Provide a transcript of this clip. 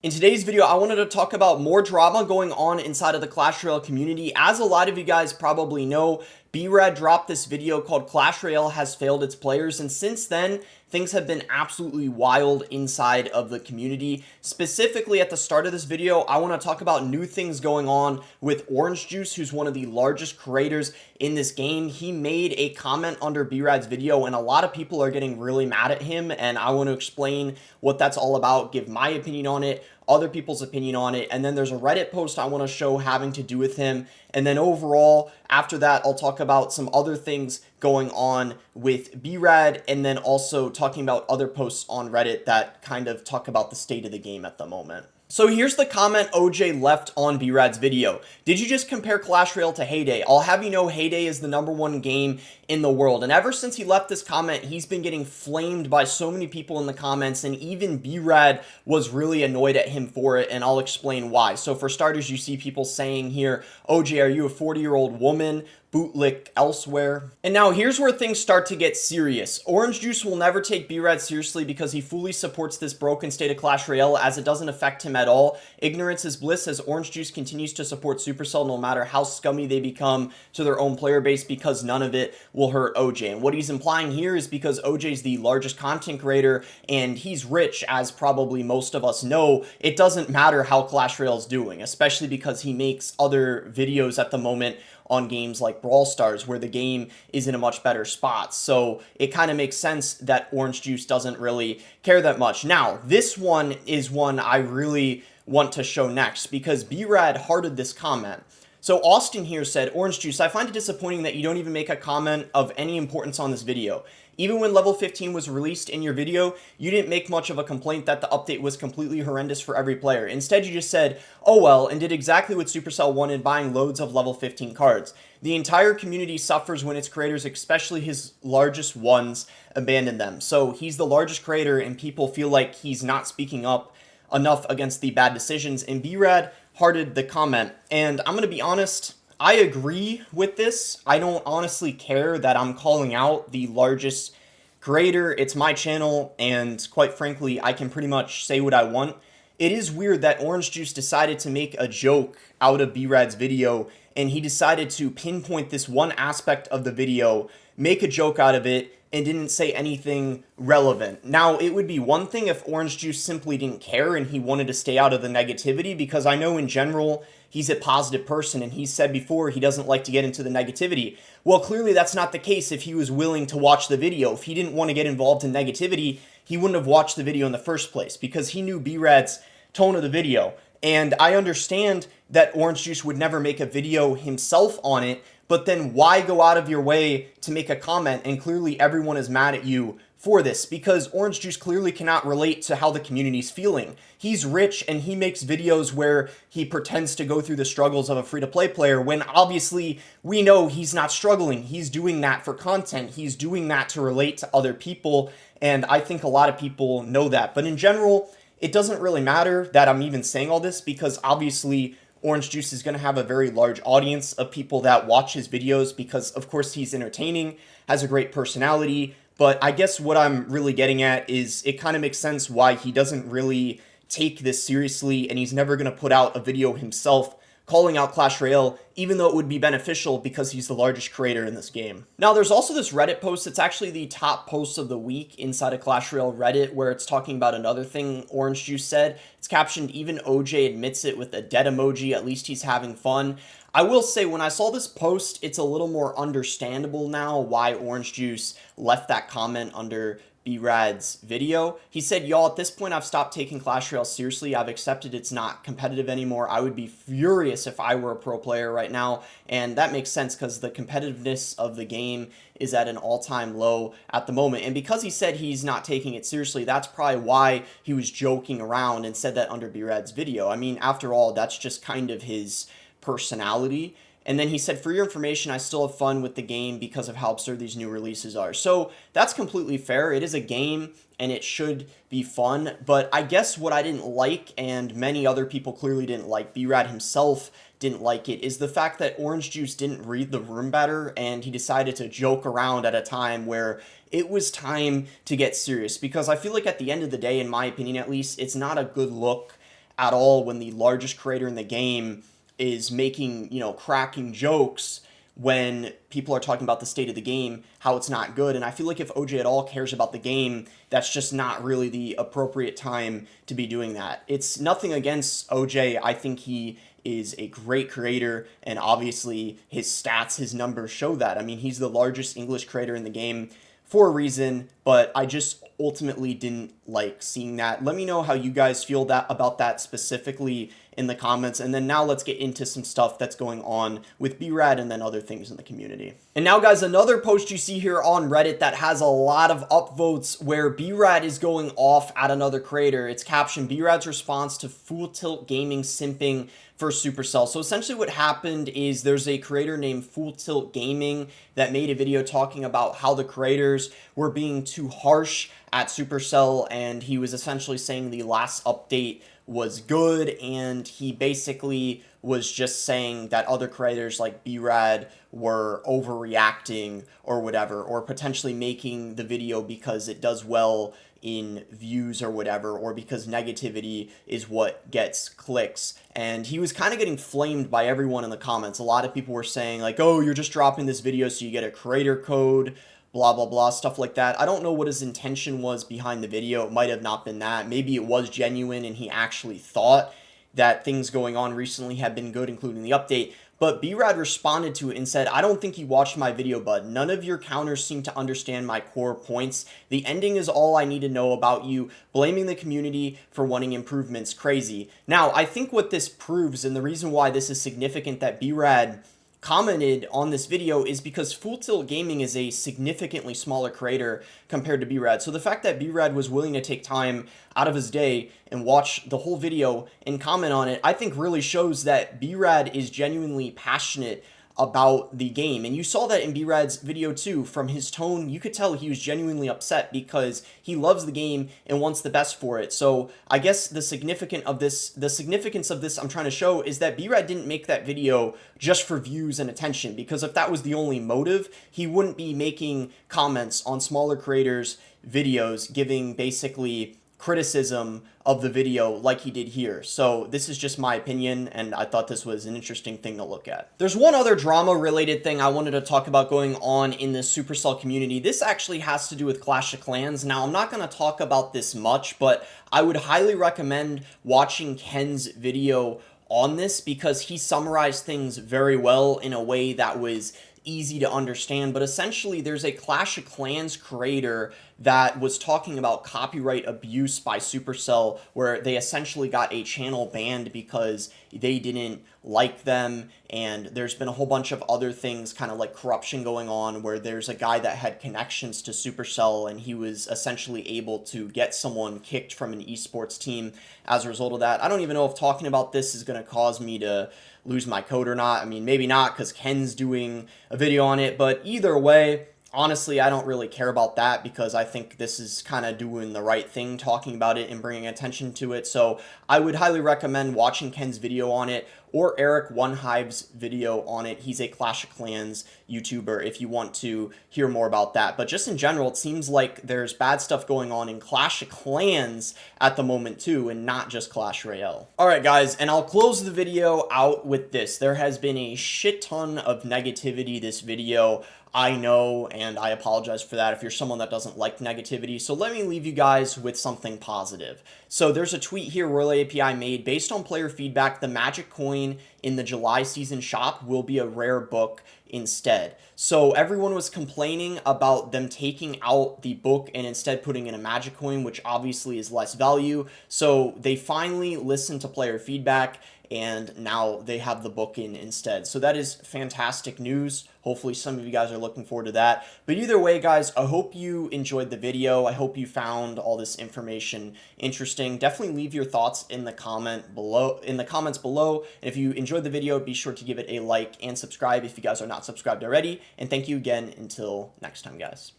In today's video, I wanted to talk about more drama going on inside of the Clash Royale community. As a lot of you guys probably know, B-Rad dropped this video called Clash Royale has failed its players, and since then, things have been absolutely wild inside of the community. Specifically, at the start of this video, I want to talk about new things going on with Orange Juice, who's one of the largest creators in this game. He made a comment under B-Rad's video, and a lot of people are getting really mad at him, and I want to explain what that's all about, give my opinion on it, other people's opinion on it, and then there's a Reddit post I want to show having to do with him, and then overall, after that, I'll talk about some other things going on with B-Rad, and then also talking about other posts on Reddit that kind of talk about the state of the game at the moment. So here's the comment OJ left on B-Rad's video. Did you just compare Clash Royale to Heyday? I'll have you know Heyday is the #1 game in the world. And ever since he left this comment, he's been getting flamed by so many people in the comments, and even B-Rad was really annoyed at him for it, and I'll explain why. So for starters, you see people saying here, OJ, are you a 40-year-old woman? Bootlick elsewhere. And now here's where things start to get serious. Orange Juice will never take B-Rad seriously because he fully supports this broken state of Clash Royale as it doesn't affect him at all. Ignorance is bliss as Orange Juice continues to support Supercell no matter how scummy they become to their own player base because none of it will hurt OJ. And what he's implying here is because OJ's the largest content creator and he's rich, as probably most of us know, it doesn't matter how Clash Royale is doing, especially because he makes other videos at the moment on games like Brawl Stars where the game is in a much better spot. So it kind of makes sense that Orange Juice doesn't really care that much. Now, this one is one I really want to show next because B-Rad hearted this comment. So Austin here said, Orange Juice, I find it disappointing that you don't even make a comment of any importance on this video. Even when level 15 was released in your video, you didn't make much of a complaint that the update was completely horrendous for every player. Instead, you just said, oh well, and did exactly what Supercell wanted, buying loads of level 15 cards. The entire community suffers when its creators, especially his largest ones, abandon them. So he's the largest creator and people feel like he's not speaking up enough against the bad decisions, and B-Rad hearted the comment. And I'm going to be honest, I agree with this. I don't honestly care that I'm calling out the largest creator. It's my channel, and quite frankly, I can pretty much say what I want. It is weird that Orange Juice decided to make a joke out of B-Rad's video, and he decided to pinpoint this one aspect of the video, make a joke out of it, and didn't say anything relevant. Now, it would be one thing if Orange Juice simply didn't care and he wanted to stay out of the negativity, because I know in general he's a positive person and he's said before he doesn't like to get into the negativity. Well, clearly that's not the case if he was willing to watch the video. If he didn't want to get involved in negativity, he wouldn't have watched the video in the first place because he knew B-Rad's tone of the video. And I understand that Orange Juice would never make a video himself on it, but then why go out of your way to make a comment? And clearly everyone is mad at you for this because Orange Juice clearly cannot relate to how the community's feeling. He's rich and he makes videos where he pretends to go through the struggles of a free-to-play player when obviously we know he's not struggling. He's doing that for content. He's doing that to relate to other people, and I think a lot of people know that. But in general, it doesn't really matter that I'm even saying all this because obviously Orange Juice is going to have a very large audience of people that watch his videos because, of course, he's entertaining, has a great personality. But I guess what I'm really getting at is it kind of makes sense why he doesn't really take this seriously and he's never going to put out a video himself calling out Clash Royale, even though it would be beneficial because he's the largest creator in this game. Now, there's also this Reddit post. It's actually the top post of the week inside of Clash Royale Reddit, where it's talking about another thing Orange Juice said. It's captioned, even OJ admits it, with a dead emoji. At least he's having fun. I will say, when I saw this post, it's a little more understandable now why Orange Juice left that comment under B-Rad's video. He said, y'all, at this point, I've stopped taking Clash Royale seriously. I've accepted it's not competitive anymore. I would be furious if I were a pro player right now. And that makes sense because the competitiveness of the game is at an all-time low at the moment. And because he said he's not taking it seriously, that's probably why he was joking around and said that under B-Rad's video. I mean, after all, that's just kind of his personality. And then he said, for your information, I still have fun with the game because of how absurd these new releases are. So that's completely fair. It is a game and it should be fun. But I guess what I didn't like, and many other people clearly didn't like, B-Rad himself didn't like it, is the fact that Orange Juice didn't read the room better and he decided to joke around at a time where it was time to get serious. Because I feel like at the end of the day, in my opinion at least, it's not a good look at all when the largest creator in the game is making, cracking jokes when people are talking about the state of the game, how it's not good. And I feel like if OJ at all cares about the game, that's just not really the appropriate time to be doing that. It's nothing against OJ. I think he is a great creator, and obviously his stats, his numbers show that. I mean, he's the largest English creator in the game for a reason, but I just ultimately didn't like seeing that. Let me know how you guys feel about that specifically in the comments. And then now let's get into some stuff that's going on with BRAD and then other things in the community. And now, guys, another post you see here on Reddit that has a lot of upvotes where BRAD is going off at another creator. It's captioned BRAD's response to Full Tilt Gaming simping for Supercell. So essentially what happened is there's a creator named Full Tilt Gaming that made a video talking about how the creators were being too harsh at Supercell, and he was essentially saying the last update was good, and he basically was just saying that other creators like BRAD were overreacting or whatever, or potentially making the video because it does well in views or whatever, or because negativity is what gets clicks. And he was kind of getting flamed by everyone in the comments. A lot of people were saying like, oh, you're just dropping this video so you get a creator code, blah, blah, blah, stuff like that. I don't know what his intention was behind the video. It might have not been that. Maybe it was genuine and he actually thought that things going on recently have been good, including the update. But BRAD responded to it and said, I don't think you watched my video, bud. None of your counters seem to understand my core points. The ending is all I need to know about you. Blaming the community for wanting improvements. Crazy. Now, I think what this proves, and the reason why this is significant that BRAD commented on this video, is because Full Tilt Gaming is a significantly smaller creator compared to BRAD. So the fact that BRAD was willing to take time out of his day and watch the whole video and comment on it, I think really shows that BRAD is genuinely passionate about the game. And you saw that in B-Rad's video too. From his tone, you could tell he was genuinely upset because he loves the game and wants the best for it. So I guess the significance of this I'm trying to show is that B-Rad didn't make that video just for views and attention, because if that was the only motive, he wouldn't be making comments on smaller creators' videos giving basically criticism of the video like he did here. So this is just my opinion, and I thought this was an interesting thing to look at. There's one other drama related thing I wanted to talk about going on in the Supercell community. This actually has to do with Clash of Clans. Now, I'm not going to talk about this much, but I would highly recommend watching Ken's video on this because he summarized things very well in a way that was easy to understand. But essentially, there's a Clash of Clans creator that was talking about copyright abuse by Supercell, where they essentially got a channel banned because they didn't like them. And there's been a whole bunch of other things, kind of like corruption going on, where there's a guy that had connections to Supercell and he was essentially able to get someone kicked from an esports team as a result of that. I don't even know if talking about this is going to cause me to lose my code or not. I mean, maybe not, because Ken's doing a video on it, but either way, honestly, I don't really care about that because I think this is kind of doing the right thing, talking about it and bringing attention to it. So I would highly recommend watching Ken's video on it, or Eric One Hive's video on it. He's a Clash of Clans YouTuber if you want to hear more about that. But just in general, it seems like there's bad stuff going on in Clash of Clans at the moment too, and not just Clash Royale. Alright guys, and I'll close the video out with this. There has been a shit ton of negativity this video. I know, and I apologize for that if you're someone that doesn't like negativity. So let me leave you guys with something positive. So there's a tweet here Royale API made. Based on player feedback, the Magic coin in the July season shop will be a rare book instead. So everyone was complaining about them taking out the book and instead putting in a Magic coin, which obviously is less value. So they finally listened to player feedback, and now they have the book in instead. So that is fantastic news. Hopefully some of you guys are looking forward to that. But either way, guys, I hope you enjoyed the video. I hope you found all this information interesting. Definitely leave your thoughts in the comments below. And if you enjoyed the video, be sure to give it a like and subscribe if you guys are not subscribed already. And thank you again until next time, guys.